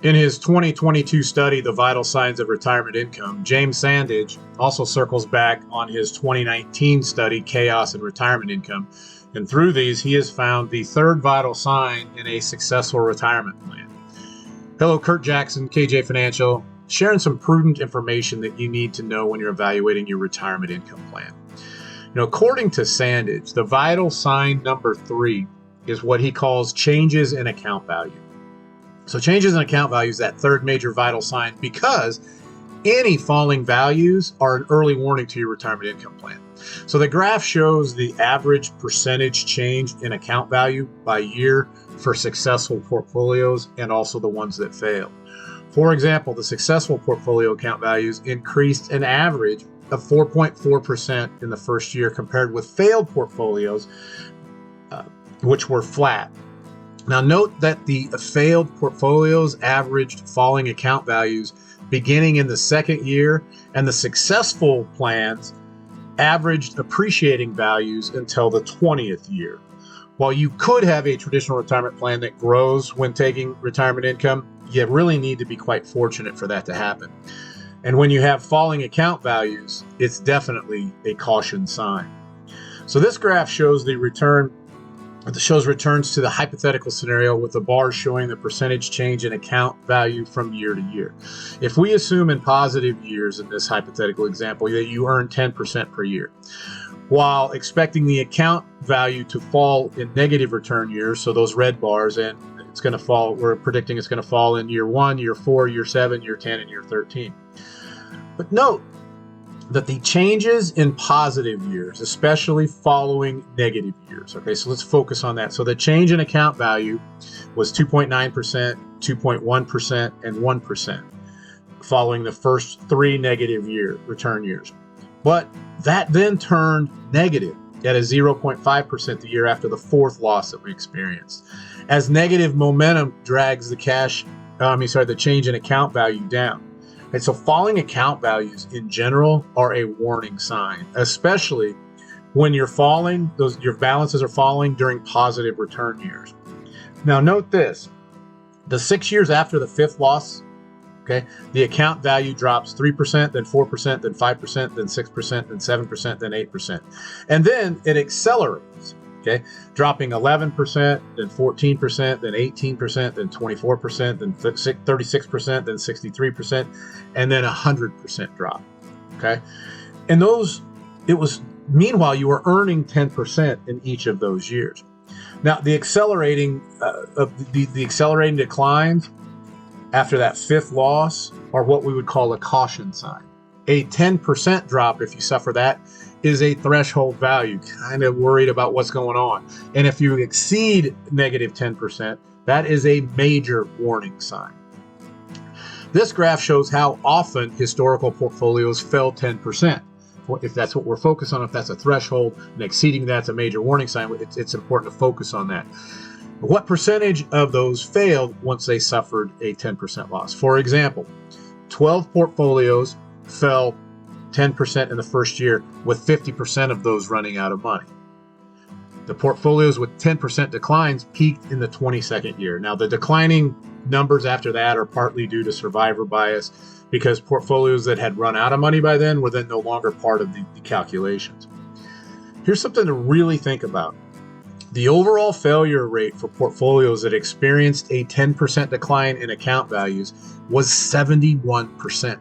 In his 2022 study, The Vital Signs of Retirement Income, James Sandage also circles back on his 2019 study, Chaos in Retirement Income. And through these, he has found the third vital sign in a successful retirement plan. Hello, Kurt Jackson, KJ Financial, sharing some prudent information that you need to know when you're evaluating your retirement income plan. According to Sandage, the vital sign number 3 is what he calls changes in account value. So changes in account value is that third major vital sign because any falling values are an early warning to your retirement income plan. So the graph shows the average percentage change in account value by year for successful portfolios and also the ones that failed. For example, the successful portfolio account values increased an average of 4.4% in the first year compared with failed portfolios, which were flat. Now note that the failed portfolios averaged falling account values beginning in the second year, and the successful plans averaged appreciating values until the 20th year. While you could have a traditional retirement plan that grows when taking retirement income, you really need to be quite fortunate for that to happen. And when you have falling account values, it's definitely a caution sign. So this graph shows returns to the hypothetical scenario with the bars showing the percentage change in account value from year to year. If we assume in positive years in this hypothetical example that you earn 10% per year, while expecting the account value to fall in negative return years, so those red bars, and it's going to fall, we're predicting it's going to fall in year 1, year 4, year 7, year 10, and year 13. But note that the changes in positive years, especially following negative years. Okay, so let's focus on that. So the change in account value was 2.9%, 2.1%, and 1% following the first 3 negative return years. But that then turned negative at a 0.5% the year after the 4th loss that we experienced. As negative momentum drags the change in account value down. And so falling account values in general are a warning sign, especially when your balances are falling during positive return years. Now note this, the 6 years after the 5th loss, okay, the account value drops 3%, then 4%, then 5%, then 6%, then 7%, then 8%. And then it accelerates, okay, dropping 11%, then 14%, then 18%, then 24%, then 36%, then 63%, and then 100% drop, okay? And meanwhile, you were earning 10% in each of those years. Now, the accelerating declines after that 5th loss are what we would call a caution sign. A 10% drop, if you suffer that, is a threshold value, kind of worried about what's going on. And if you exceed negative 10%, that is a major warning sign. This graph shows how often historical portfolios fell 10%. If that's what we're focused on, if that's a threshold, and exceeding that's a major warning sign, it's important to focus on that. What percentage of those failed once they suffered a 10% loss? For example, 12 portfolios fell 10% in the first year, with 50% of those running out of money. The portfolios with 10% declines peaked in the 22nd year. Now, the declining numbers after that are partly due to survivor bias, because portfolios that had run out of money by then were then no longer part of the calculations. Here's something to really think about. The overall failure rate for portfolios that experienced a 10% decline in account values was 71%.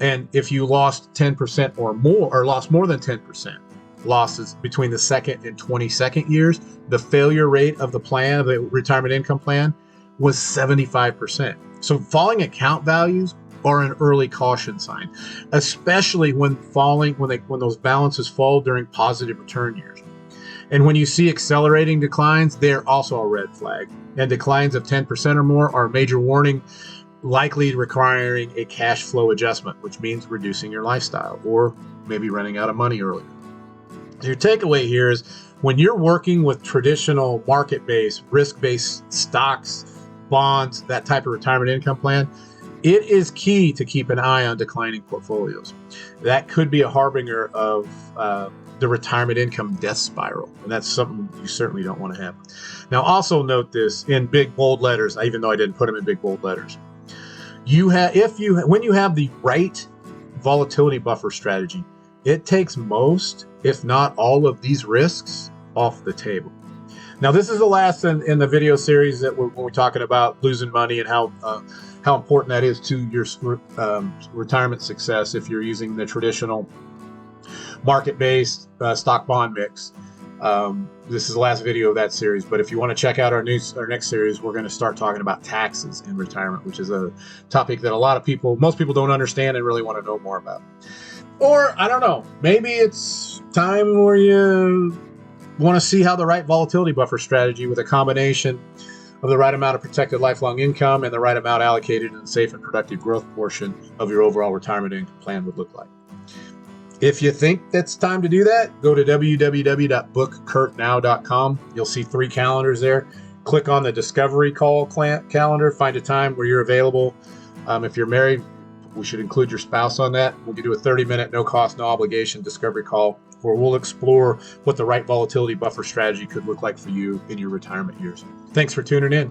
And if you lost 10% or more, or lost more than 10% losses between the 2nd and 22nd years, the failure rate of the plan, of the retirement income plan, was 75%. So falling account values are an early caution sign, especially when those balances fall during positive return years. And when you see accelerating declines, they're also a red flag. And declines of 10% or more are a major warning, likely requiring a cash flow adjustment, which means reducing your lifestyle or maybe running out of money earlier. So your takeaway here is when you're working with traditional market-based, risk-based stocks, bonds, that type of retirement income plan, it is key to keep an eye on declining portfolios. That could be a harbinger of the retirement income death spiral. And that's something you certainly don't want to have. Now, also note this in big bold letters, even though I didn't put them in big bold letters. When you have the right volatility buffer strategy, it takes most, if not all, of these risks off the table. Now, this is the last in the video series that when we're talking about losing money and how important that is to your retirement success if you're using the traditional market-based stock bond mix. This is the last video of that series, but if you want to check out our next series, we're going to start talking about taxes in retirement, which is a topic that most people don't understand and really want to know more about. Or, I don't know, maybe it's time where you want to see how the right volatility buffer strategy with a combination of the right amount of protected lifelong income and the right amount allocated in the safe and productive growth portion of your overall retirement income plan would look like. If you think that's time to do that, go to www.bookkurtnow.com. You'll see 3 calendars there. Click on the discovery call calendar, find a time where you're available. If you're married, we should include your spouse on that. We'll do a 30-minute, no cost, no obligation discovery call where we'll explore what the right volatility buffer strategy could look like for you in your retirement years. Thanks for tuning in.